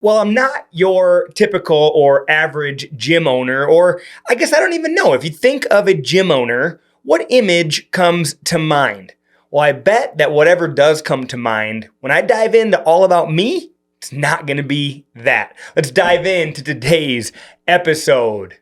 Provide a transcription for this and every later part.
Well, I'm not your typical or average gym owner, or I guess I don't even know. If you think of a gym owner, what image comes to mind? Well, I bet that whatever does come to mind, when I dive into all about me, it's not going to be that. Let's dive into today's episode.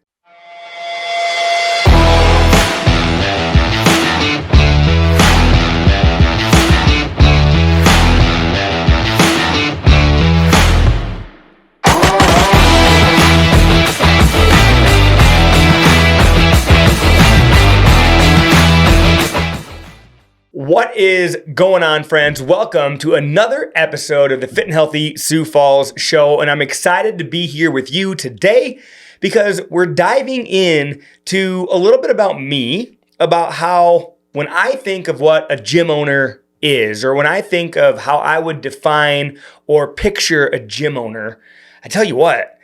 What is going on, friends? Welcome to another episode of the Fit and Healthy Sioux Falls Show, and I'm excited to be here with you today because we're diving in to a little bit about me, about how when I think of what a gym owner is, or when I think of how I would define or picture a gym owner, I tell you what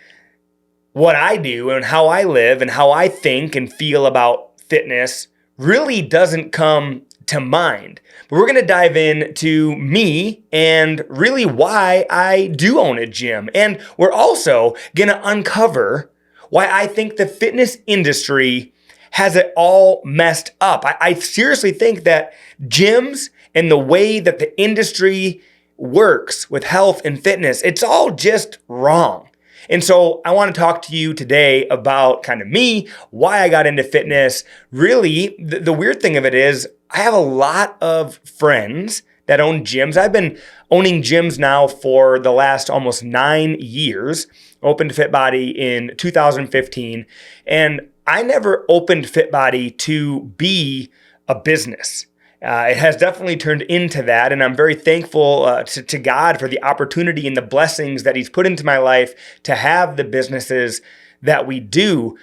I do and how I live and how I think and feel about fitness really doesn't come to mind. But we're going to dive into me and really why I do own a gym. And we're also going to uncover why I think the fitness industry has it all messed up. I seriously think that gyms and the way that the industry works with health and fitness, it's all just wrong. And so I want to talk to you today about kind of me, why I got into fitness. Really, the weird thing of it is I have a lot of friends that own gyms. I've been owning gyms now for the last almost 9 years. Opened FitBody in 2015. And I never opened FitBody to be a business. It has definitely turned into that, and I'm very thankful to God for the opportunity and the blessings that He's put into my life to have the businesses that we do.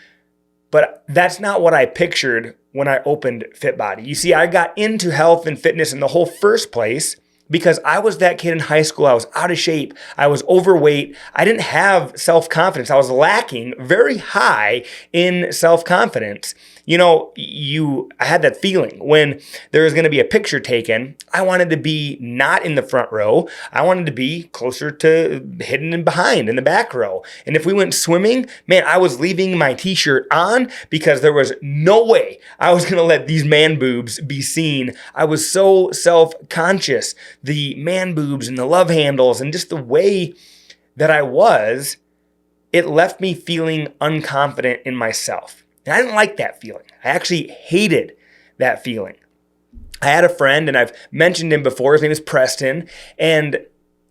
But that's not what I pictured when I opened FitBody. You see, I got into health and fitness in the whole first place because I was that kid in high school. I was out of shape. I was overweight. I didn't have self-confidence. I was lacking very high in self-confidence. You know, I had that feeling when there was going to be a picture taken. I wanted to be not in the front row. I wanted to be closer to hidden and behind in the back row. And if we went swimming, man, I was leaving my t-shirt on because there was no way I was going to let these man boobs be seen. I was so self-conscious. The man boobs and the love handles and just the way that I was, it left me feeling unconfident in myself. And I didn't like that feeling. I actually hated that feeling. I had a friend, and I've mentioned him before. His name is Preston, and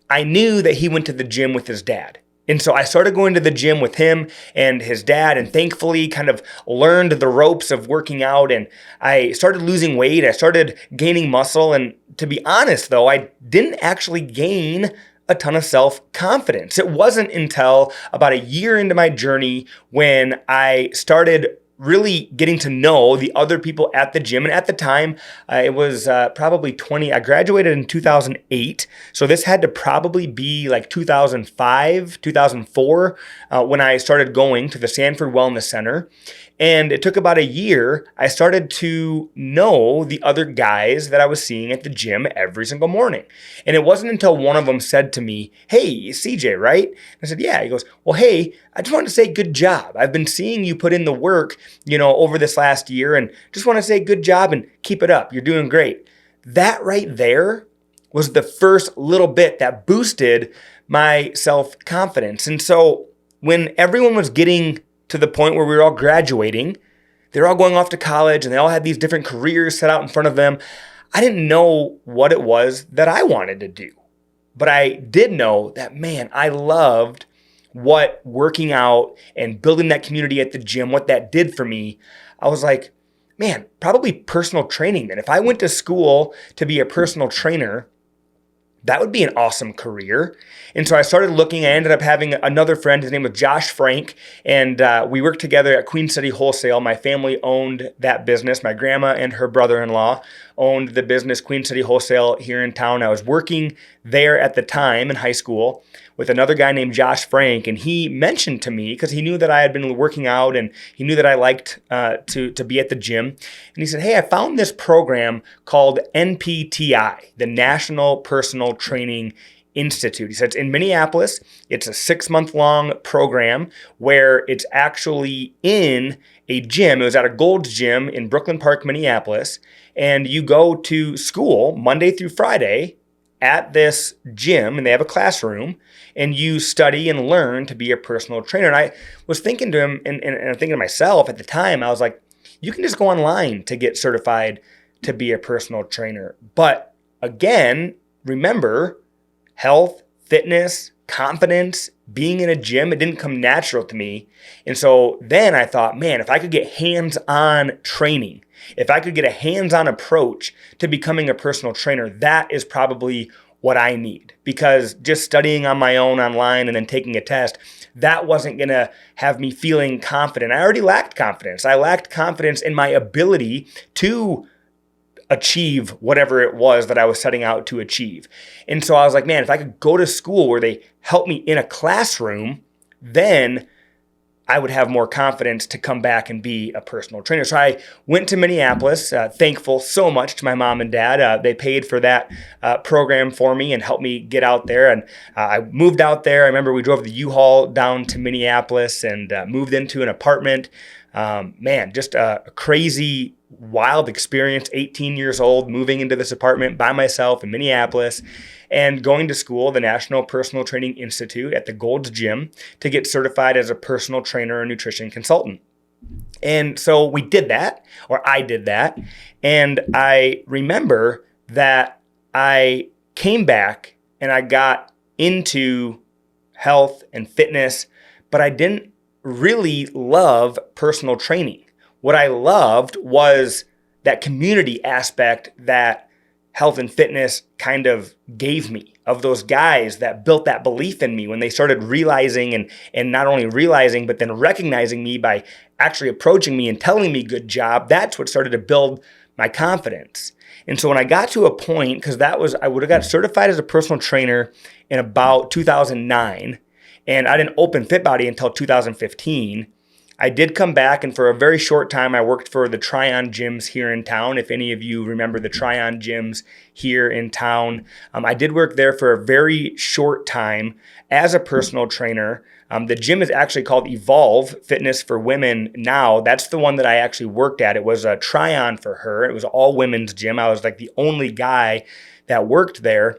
I knew that he went to the gym with his dad. And so I started going to the gym with him and his dad, and thankfully kind of learned the ropes of working out, and I started losing weight. I started gaining muscle, and to be honest, though, I didn't actually gain a ton of self-confidence. It wasn't until about a year into my journey when I started really getting to know the other people at the gym. And at the time, it was probably I graduated in 2008. So this had to probably be like 2005, 2004, when I started going to the Sanford Wellness Center. And it took about a year. I started to know the other guys that I was seeing at the gym every single morning. And it wasn't until one of them said to me, "Hey, CJ, right?" I said, "Yeah." He goes, "Well, hey, I just wanted to say good job. I've been seeing you put in the work, over this last year, and just want to say good job and keep it up. You're doing great." That right there was the first little bit that boosted my self-confidence. And so when everyone was getting to the point where we were all graduating, they're all going off to college and they all had these different careers set out in front of them, I didn't know what it was that I wanted to do. But I did know that, man, I loved what working out and building that community at the gym, what that did for me. I was like, man, probably personal training then. If I went to school to be a personal trainer, that would be an awesome career. And so I started looking. I ended up having another friend. His name was Josh Frank. And we worked together at Queen City Wholesale. My family owned that business. My grandma and her brother-in-law owned the business Queen City Wholesale here in town. I was working there at the time in high school with another guy named Josh Frank. And he mentioned to me, because he knew that I had been working out and he knew that I liked to be at the gym. And he said, "Hey, I found this program called NPTI, the National Personal Training Institute. He said it's in Minneapolis. It's a 6-month-long program where it's actually in a gym. It was at a Gold's Gym in Brooklyn Park, Minneapolis. And you go to school Monday through Friday at this gym, and they have a classroom, and you study and learn to be a personal trainer. And I was thinking to him, and I'm thinking to myself at the time, I was like, you can just go online to get certified to be a personal trainer. But again, remember, health, fitness, confidence, being in a gym, it didn't come natural to me. And so then I thought, man, if I could get hands-on training, if I could get a hands-on approach to becoming a personal trainer, that is probably what I need. Because just studying on my own online and then taking a test, that wasn't going to have me feeling confident. I already lacked confidence. I lacked confidence in my ability to achieve whatever it was that I was setting out to achieve. And so I was like, man, if I could go to school where they help me in a classroom, then I would have more confidence to come back and be a personal trainer. So I went to Minneapolis, thankful so much to my mom and dad. They paid for that program for me and helped me get out there. And I moved out there. I remember we drove the U-Haul down to Minneapolis and moved into an apartment. Man, just a crazy, wild experience, 18 years old, moving into this apartment by myself in Minneapolis and going to school, the National Personal Training Institute at the Gold's Gym, to get certified as a personal trainer and nutrition consultant. And so we did that, or I did that. And I remember that I came back and I got into health and fitness, but I didn't really love personal training. What I loved was that community aspect that health and fitness kind of gave me, of those guys that built that belief in me when they started realizing and not only realizing, but then recognizing me by actually approaching me and telling me good job. That's what started to build my confidence. And so when I got to a point, because I would have got certified as a personal trainer in about 2009, and I didn't open FitBody until 2015. I did come back, and for a very short time, I worked for the Tryon gyms here in town. If any of you remember the Tryon gyms here in town, I did work there for a very short time as a personal trainer. The gym is actually called Evolve Fitness for Women now. That's the one that I actually worked at. It was a Tryon for her. It was all women's gym. I was like the only guy that worked there.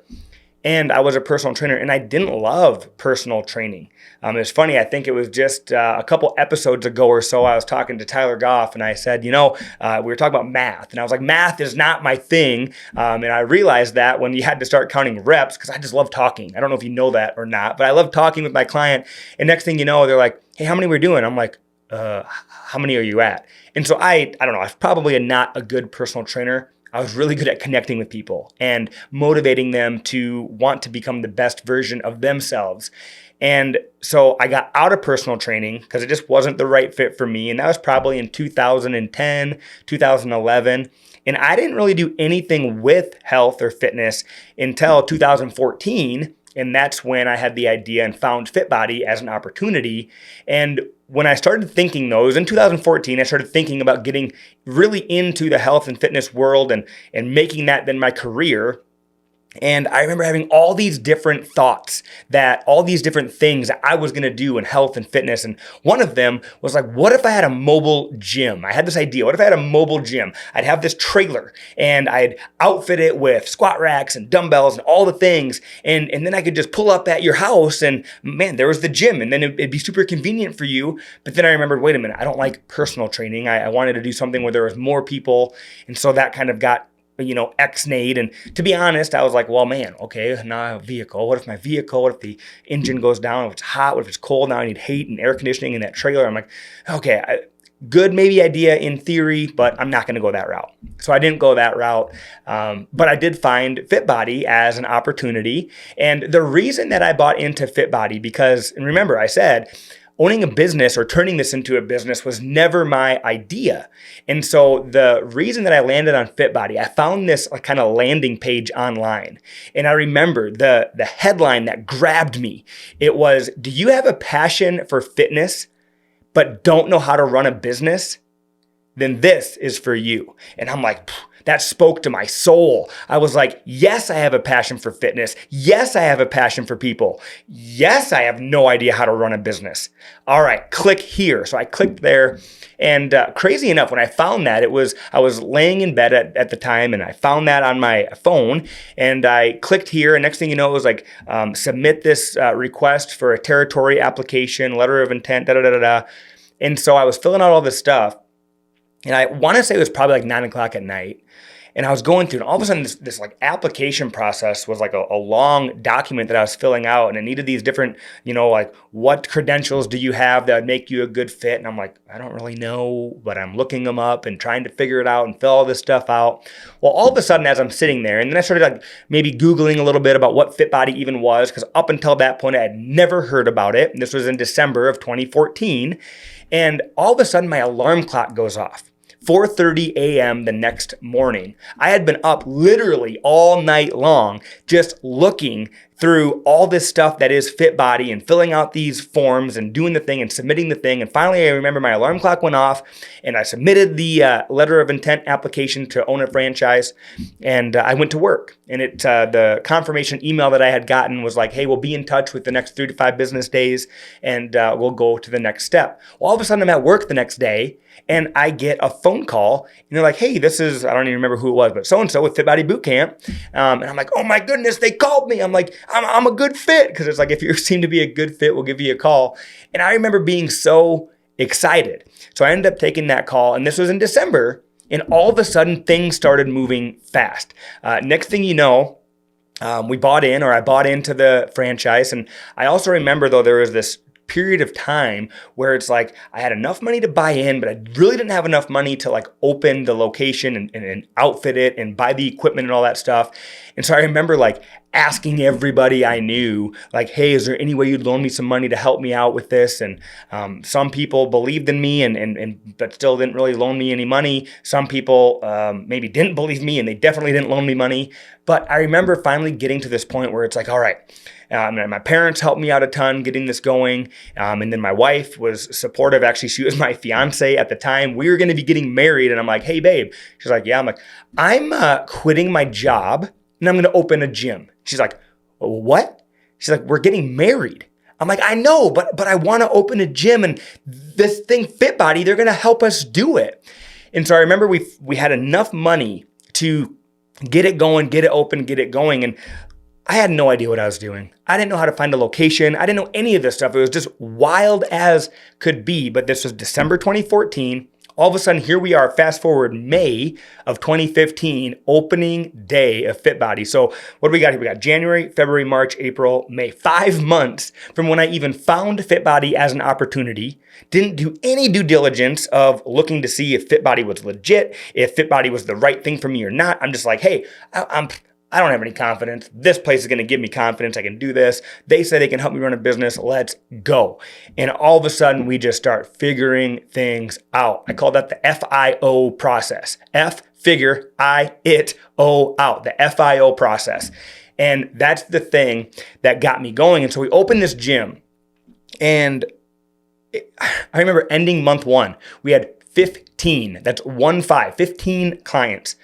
And I was a personal trainer, and I didn't love personal training. It's funny, I think it was just a couple episodes ago or so, I was talking to Tyler Goff, and I said, we were talking about math. And I was like, math is not my thing. And I realized that when you had to start counting reps, because I just love talking. I don't know if you know that or not, but I love talking with my client. And next thing you know, they're like, hey, how many we're doing? I'm like, how many are you at? And so I don't know, I was probably not a good personal trainer. I was really good at connecting with people and motivating them to want to become the best version of themselves. And so I got out of personal training because it just wasn't the right fit for me. And that was probably in 2010, 2011. And I didn't really do anything with health or fitness until 2014. And that's when I had the idea and found FitBody as an opportunity. And when I started thinking those, in 2014, I started thinking about getting really into the health and fitness world and making that then my career. And I remember having all these different thoughts, that all these different things that I was going to do in health and fitness. And one of them was like, what if I had a mobile gym? I had this idea. What if I had a mobile gym? I'd have this trailer and I'd outfit it with squat racks and dumbbells and all the things. And then I could just pull up at your house and man, there was the gym. And then it'd be super convenient for you. But then I remembered, wait a minute, I don't like personal training. I wanted to do something where there was more people. And so that kind of got X-nayed. And to be honest, I was like, well, man, okay, now I have a vehicle. What if the engine goes down? If it's hot, what if it's cold? Now I need heat and air conditioning in that trailer. I'm like, okay, good maybe idea in theory, but I'm not going to go that route. So I didn't go that route. But I did find FitBody as an opportunity. And the reason that I bought into FitBody, because, and remember, I said, owning a business or turning this into a business was never my idea. And so the reason that I landed on FitBody, I found this kind of landing page online. And I remember the headline that grabbed me. It was, do you have a passion for fitness, but don't know how to run a business? Then this is for you. And I'm like, That spoke to my soul. I was like, yes, I have a passion for fitness. Yes, I have a passion for people. Yes, I have no idea how to run a business. All right, click here. So I clicked there. And crazy enough, when I found that, I was laying in bed at the time, and I found that on my phone, and I clicked here, and next thing you know, it was like, submit this request for a territory application, letter of intent, da-da-da-da-da. And so I was filling out all this stuff, and I want to say it was probably like 9 o'clock at night. And I was going through, and all of a sudden this like application process was like a long document that I was filling out, and it needed these different, like, what credentials do you have that would make you a good fit? And I'm like, I don't really know, but I'm looking them up and trying to figure it out and fill all this stuff out. Well, all of a sudden, as I'm sitting there, and then I started like maybe Googling a little bit about what Fit Body even was, because up until that point, I had never heard about it. And this was in December of 2014. And all of a sudden, my alarm clock goes off. 4:30 a.m. the next morning. I had been up literally all night long just looking through all this stuff that is Fit Body and filling out these forms and doing the thing and submitting the thing. And finally, I remember my alarm clock went off and I submitted the letter of intent application to own a franchise, and I went to work. And the confirmation email that I had gotten was like, hey, we'll be in touch with the next 3 to 5 business days, and we'll go to the next step. Well, all of a sudden, I'm at work the next day, and I get a phone call, and they're like, hey, this is, I don't even remember who it was, but so-and-so with Fit Body Bootcamp. And I'm like, oh my goodness, they called me. I'm like, I'm a good fit. Because it's like, if you seem to be a good fit, we'll give you a call. And I remember being so excited. So I ended up taking that call, and this was in December, and all of a sudden, things started moving fast. Next thing you know, I bought into the franchise. And I also remember, though, there was this period of time where it's like I had enough money to buy in, but I really didn't have enough money to like open the location and outfit it and buy the equipment and all that stuff. And so I remember like asking everybody I knew, like, hey, is there any way you'd loan me some money to help me out with this? And some people believed in me and but still didn't really loan me any money. Some people maybe didn't believe me, and they definitely didn't loan me money. But I remember finally getting to this point where it's like, all right, my parents helped me out a ton getting this going. And then my wife was supportive. Actually, she was my fiance at the time. We were going to be getting married. And I'm like, hey, babe. She's like, yeah. I'm like, I'm quitting my job and I'm going to open a gym. She's like, what? She's like, we're getting married. I'm like, I know, but I want to open a gym, and this thing, Fit Body, they're going to help us do it. And so I remember we had enough money to get it going, get it open, get it going. And I had no idea what I was doing. I didn't know how to find a location. I didn't know any of this stuff. It was just wild as could be. But this was December 2014. All of a sudden, here we are, fast forward May of 2015, opening day of Fit Body. So what do we got here? We got January, February, March, April, May. 5 months from when I even found Fit Body as an opportunity. Didn't do any due diligence of looking to see if Fit Body was legit, if Fit Body was the right thing for me or not. I'm just like, hey, I don't have any confidence. This place is going to give me confidence. I can do this. They say they can help me run a business. Let's go. And all of a sudden, we just start figuring things out. I call that the FIO process. F, figure, I, it, O, out. The FIO process. And that's the thing that got me going. And so we opened this gym. And I remember ending month 1. We had 15. That's 15 clients.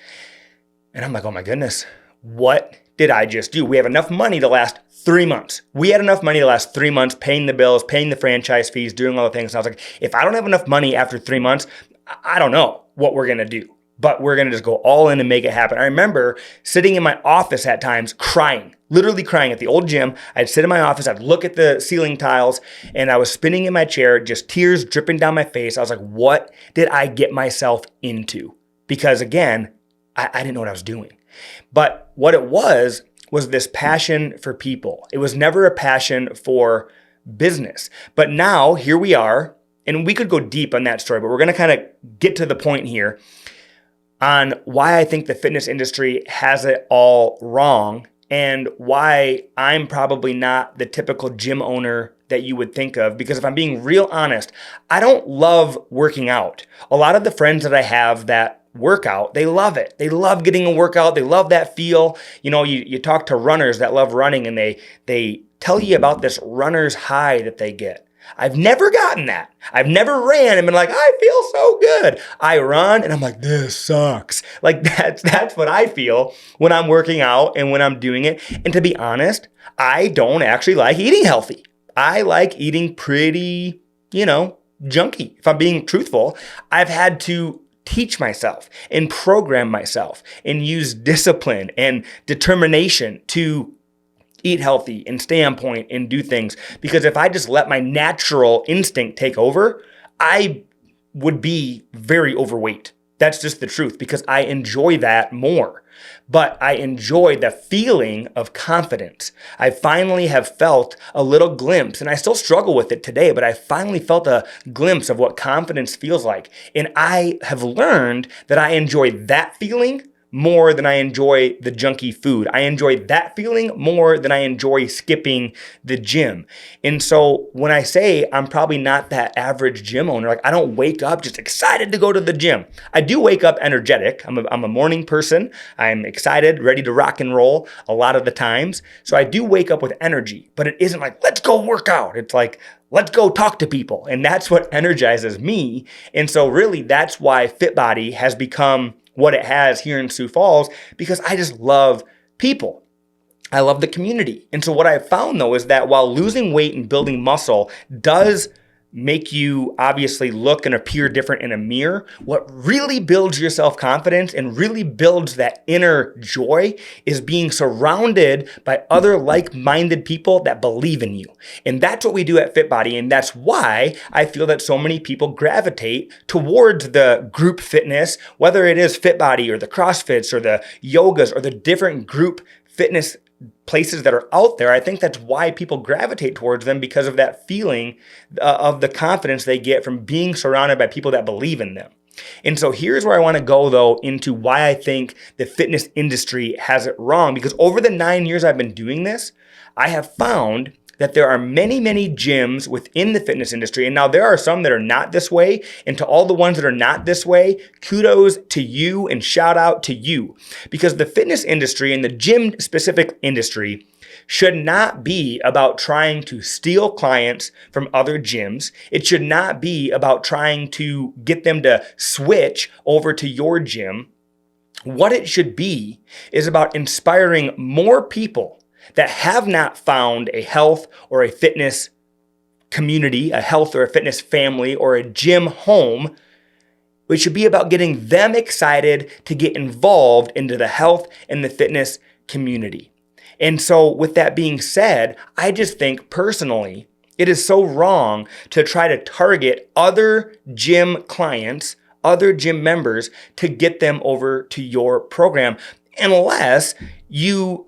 And I'm like, oh my goodness. What did I just do? We have enough money to last 3 months. We had enough money to last 3 months, paying the bills, paying the franchise fees, doing all the things. And I was like, if I don't have enough money after 3 months, I don't know what we're going to do. But we're going to just go all in and make it happen. I remember sitting in my office at times crying, literally crying at the old gym. I'd sit in my office, I'd look at the ceiling tiles, and I was spinning in my chair, just tears dripping down my face. I was like, what did I get myself into? Because again, I didn't know what I was doing. But what it was this passion for people. It was never a passion for business. But now here we are, and we could go deep on that story, but we're going to kind of get to the point here on why I think the fitness industry has it all wrong and why I'm probably not the typical gym owner that you would think of. Because if I'm being real honest, I don't love working out. A lot of the friends that I have that workout, they love it. They love getting a workout. They love that feel. You know, you talk to runners that love running, and they tell you about this runner's high that they get. I've never gotten that. I've never ran and been like, I feel so good. I run and I'm like, this sucks. Like that's what I feel when I'm working out and when I'm doing it. And to be honest, I don't actually like eating healthy. I like eating pretty, junky. If I'm being truthful, I've had to teach myself and program myself and use discipline and determination to eat healthy and stay on point and do things. Because if I just let my natural instinct take over, I would be very overweight. That's just the truth, because I enjoy that more. But I enjoy the feeling of confidence. I finally have felt a little glimpse, and I still struggle with it today, but I finally felt a glimpse of what confidence feels like. And I have learned that I enjoy that feeling more than I enjoy the junky food. I enjoy that feeling more than I enjoy skipping the gym. And so when I say I'm probably not that average gym owner, like I don't wake up just excited to go to the gym. I do wake up energetic. I'm a morning person. I'm excited, ready to rock and roll a lot of the times. So I do wake up with energy, but it isn't like, let's go work out. It's like, let's go talk to people. And that's what energizes me. And so really that's why FitBody has become what it has here in Sioux Falls, because I just love people. I love the community. And so what I've found though is that while losing weight and building muscle does make you obviously look and appear different in a mirror, what really builds your self-confidence and really builds that inner joy is being surrounded by other like-minded people that believe in you. And that's what we do at FitBody. And that's why I feel that so many people gravitate towards the group fitness, whether it is FitBody or the CrossFits or the yogas or the different group fitness places that are out there. I think that's why people gravitate towards them, because of that feeling of the confidence they get from being surrounded by people that believe in them. And so here's where I want to go though into why I think the fitness industry has it wrong, because over the 9 years I've been doing this, I have found that there are many, many gyms within the fitness industry. And now there are some that are not this way. And to all the ones that are not this way, kudos to you and shout out to you. Because the fitness industry and the gym specific industry should not be about trying to steal clients from other gyms. It should not be about trying to get them to switch over to your gym. What it should be is about inspiring more people that have not found a health or a fitness community, a health or a fitness family, or a gym home. It should be about getting them excited to get involved into the health and the fitness community. And so with that being said, I just think personally, it is so wrong to try to target other gym clients, other gym members, to get them over to your program, unless you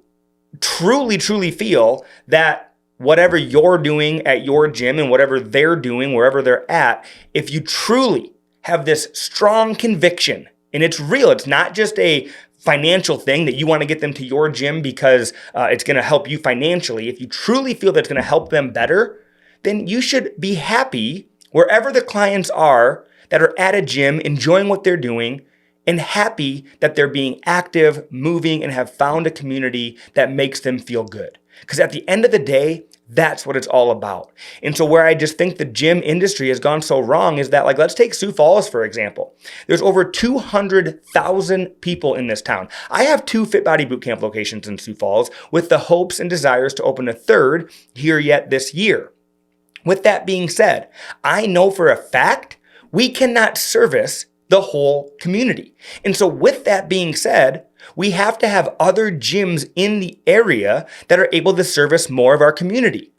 truly feel that whatever you're doing at your gym and whatever they're doing wherever they're at, if you truly have this strong conviction, and it's real, it's not just a financial thing that you want to get them to your gym because it's going to help you financially. If you truly feel that it's going to help them better, then you should be happy wherever the clients are that are at a gym enjoying what they're doing, and happy that they're being active, moving, and have found a community that makes them feel good. Because at the end of the day, that's what it's all about. And so where I just think the gym industry has gone so wrong is that, like, let's take Sioux Falls, for example. There's over 200,000 people in this town. I have 2 FitBody Bootcamp locations in Sioux Falls with the hopes and desires to open a third here yet this year. With that being said, I know for a fact we cannot service the whole community. And so with that being said, we have to have other gyms in the area that are able to service more of our community.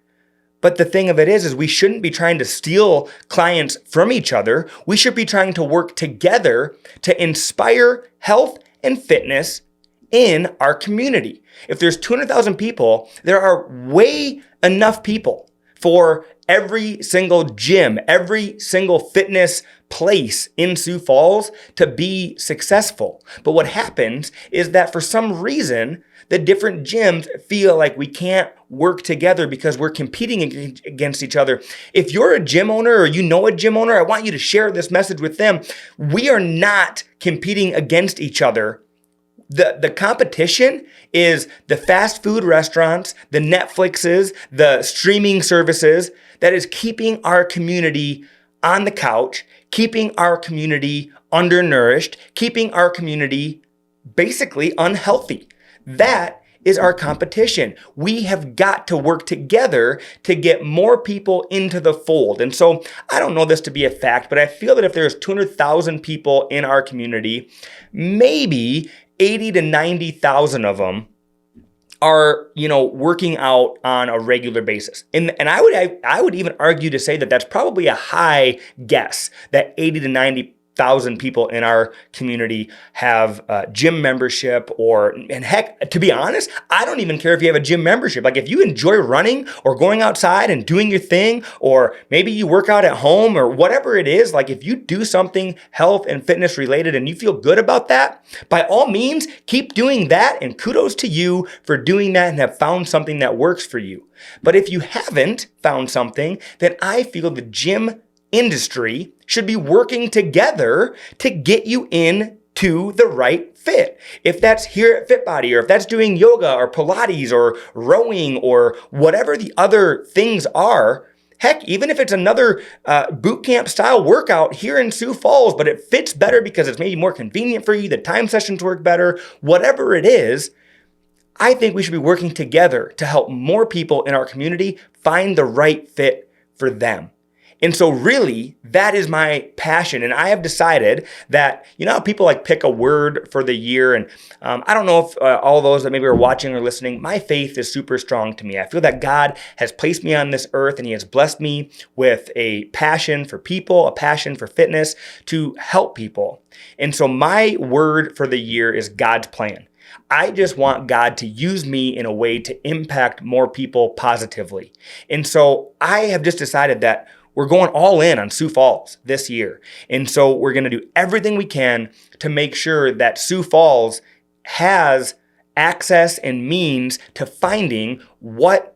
But the thing of it is we shouldn't be trying to steal clients from each other. We should be trying to work together to inspire health and fitness in our community. If there's 200,000 people, there are way enough people for every single gym, every single fitness place in Sioux Falls to be successful. But what happens is that for some reason, the different gyms feel like we can't work together because we're competing against each other. If you're a gym owner or you know a gym owner, I want you to share this message with them. We are not competing against each other. The competition is the fast food restaurants, the Netflixes, the streaming services that is keeping our community on the couch, keeping our community undernourished, keeping our community basically unhealthy. That is our competition. We have got to work together to get more people into the fold. And so I don't know this to be a fact, but I feel that if there's 200,000 people in our community, maybe 80 to 90,000 of them are, working out on a regular basis. And I would even argue to say that that's probably a high guess, that 80 to 90,000 people in our community have a gym membership, and heck, to be honest, I don't even care if you have a gym membership. Like if you enjoy running or going outside and doing your thing, or maybe you work out at home or whatever it is, like if you do something health and fitness related and you feel good about that, by all means, keep doing that, and kudos to you for doing that and have found something that works for you. But if you haven't found something, then I feel the gym industry should be working together to get you into the right fit. If that's here at FitBody, or if that's doing yoga or Pilates or rowing or whatever the other things are, heck, even if it's another boot camp style workout here in Sioux Falls, but it fits better because it's maybe more convenient for you, the time sessions work better, whatever it is, I think we should be working together to help more people in our community find the right fit for them. And so really, that is my passion. And I have decided that, how people like pick a word for the year. And I don't know if all those that maybe are watching or listening, my faith is super strong to me. I feel that God has placed me on this earth and he has blessed me with a passion for people, a passion for fitness to help people. And so my word for the year is God's plan. I just want God to use me in a way to impact more people positively. And so I have just decided that we're going all in on Sioux Falls this year. And so we're going to do everything we can to make sure that Sioux Falls has access and means to finding what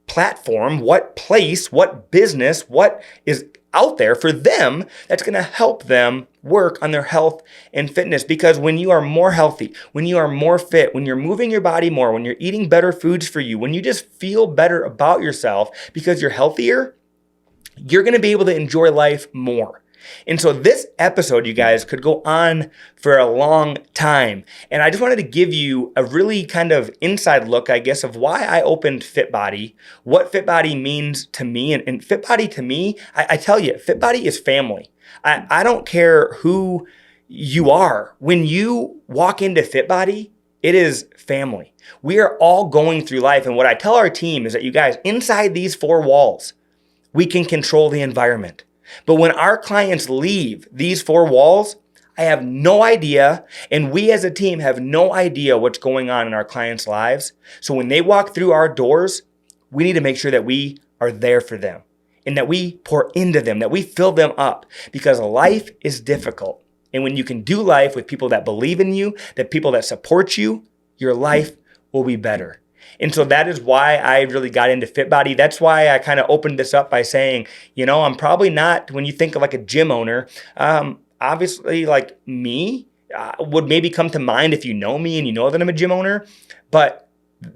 platform, what place, what business, what is out there for them that's going to help them work on their health and fitness. Because when you are more healthy, when you are more fit, when you're moving your body more, when you're eating better foods for you, when you just feel better about yourself because you're healthier, you're going to be able to enjoy life more. And so this episode, you guys, could go on for a long time. And I just wanted to give you a really kind of inside look, I guess, of why I opened FitBody, what FitBody means to me. And FitBody to me, I tell you, FitBody is family. I don't care who you are. When you walk into FitBody, it is family. We are all going through life. And what I tell our team is that, you guys, inside these four walls, we can control the environment. But when our clients leave these four walls, I have no idea, and we as a team have no idea what's going on in our clients' lives. So when they walk through our doors, we need to make sure that we are there for them and that we pour into them, that we fill them up, because life is difficult. And when you can do life with people that believe in you, that people that support you, your life will be better. And so that is why I really got into FitBody. That's why I kind of opened this up by saying, I'm probably not, when you think of like a gym owner, obviously like me would maybe come to mind if you know me and you know that I'm a gym owner. But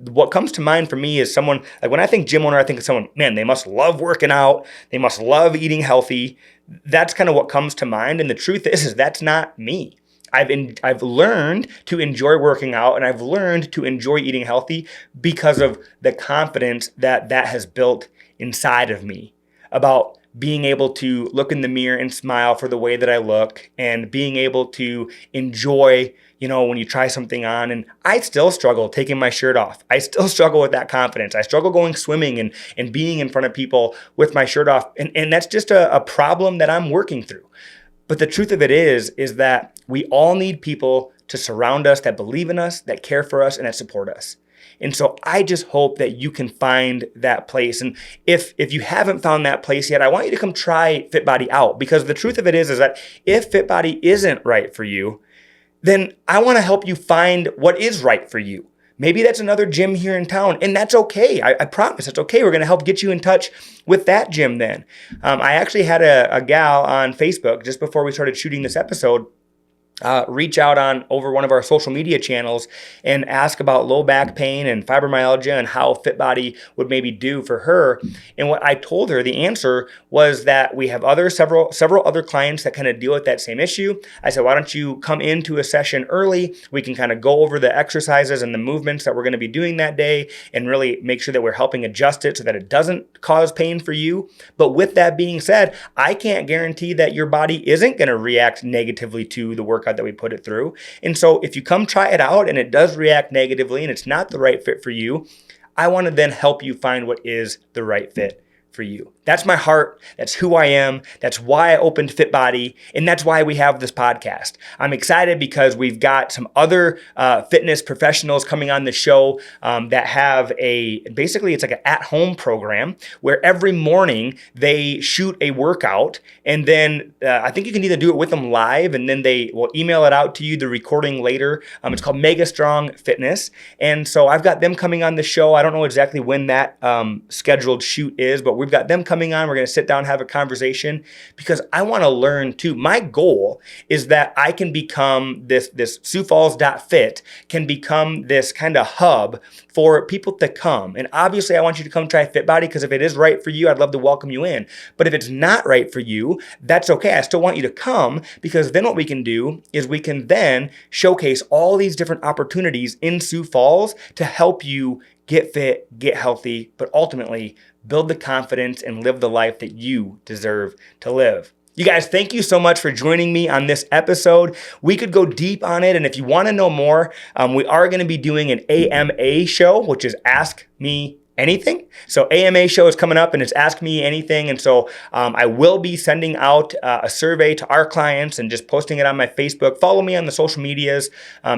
what comes to mind for me is someone, like when I think gym owner, I think of someone, man, they must love working out. They must love eating healthy. That's kind of what comes to mind. And the truth is that's not me. I've learned to enjoy working out, and I've learned to enjoy eating healthy because of the confidence that has built inside of me about being able to look in the mirror and smile for the way that I look, and being able to enjoy, when you try something on. And I still struggle taking my shirt off. I still struggle with that confidence. I struggle going swimming and being in front of people with my shirt off. And that's just a problem that I'm working through. But the truth of it is that we all need people to surround us that believe in us, that care for us, and that support us. And so I just hope that you can find that place. And if you haven't found that place yet, I want you to come try FitBody out, because the truth of it is that if FitBody isn't right for you, then I want to help you find what is right for you. Maybe that's another gym here in town, and that's okay. I promise it's okay. We're going to help get you in touch with that gym then. I actually had a gal on Facebook just before we started shooting this episode, reach out on over one of our social media channels and ask about low back pain and fibromyalgia and how FitBody would maybe do for her. And what I told her, the answer was that we have several other clients that kind of deal with that same issue. I said, why don't you come into a session early? We can kind of go over the exercises and the movements that we're going to be doing that day and really make sure that we're helping adjust it so that it doesn't cause pain for you. But with that being said, I can't guarantee that your body isn't going to react negatively to the workout that we put it through. And so if you come try it out and it does react negatively and it's not the right fit for you, I want to then help you find what is the right fit for you. That's my heart. That's who I am. That's why I opened FitBody. And that's why we have this podcast. I'm excited because we've got some other fitness professionals coming on the show that have basically it's like an at-home program where every morning they shoot a workout and then I think you can either do it with them live and then they will email it out to you, the recording later. It's called Mega Strong Fitness. And so I've got them coming on the show. I don't know exactly when that scheduled shoot is, but we've got them coming on. We're going to sit down, have a conversation because I want to learn too. My goal is that I can become this SiouxFalls.fit can become this kind of hub for people to come. And obviously I want you to come try FitBody because if it is right for you, I'd love to welcome you in. But if it's not right for you, that's okay. I still want you to come because then what we can do is we can then showcase all these different opportunities in Sioux Falls to help you get fit, get healthy, but ultimately build the confidence and live the life that you deserve to live. You guys, thank you so much for joining me on this episode. We could go deep on it, and if you want to know more, we are going to be doing an AMA show, which is Ask Me Anything. So AMA show is coming up and it's Ask Me Anything. And so I will be sending out a survey to our clients and just posting it on my Facebook. Follow me on the social medias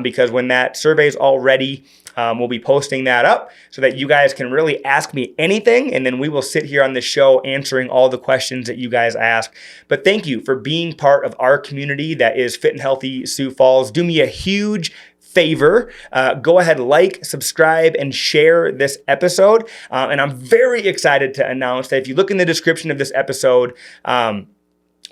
because when that survey is all ready, we'll be posting that up so that you guys can really ask me anything. And then we will sit here on the show answering all the questions that you guys ask. But thank you for being part of our community that is Fit and Healthy Sioux Falls. Do me a huge favor, go ahead, like, subscribe, and share this episode. And I'm very excited to announce that if you look in the description of this episode,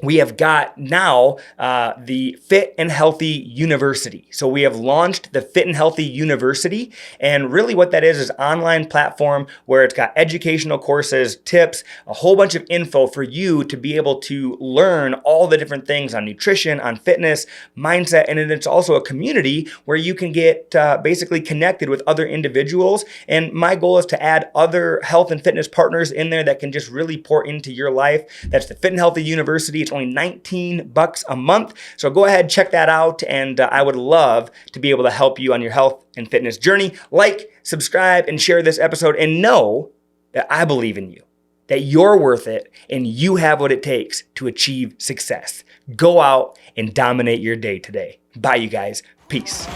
we have got now the Fit and Healthy University. So we have launched the Fit and Healthy University. And really what that is online platform where it's got educational courses, tips, a whole bunch of info for you to be able to learn all the different things on nutrition, on fitness, mindset. And then it's also a community where you can get basically connected with other individuals. And my goal is to add other health and fitness partners in there that can just really pour into your life. That's the Fit and Healthy University. It's only $19 a month. So go ahead, check that out. And I would love to be able to help you on your health and fitness journey. Like, subscribe, and share this episode. And know that I believe in you, that you're worth it, and you have what it takes to achieve success. Go out and dominate your day today. Bye, you guys. Peace.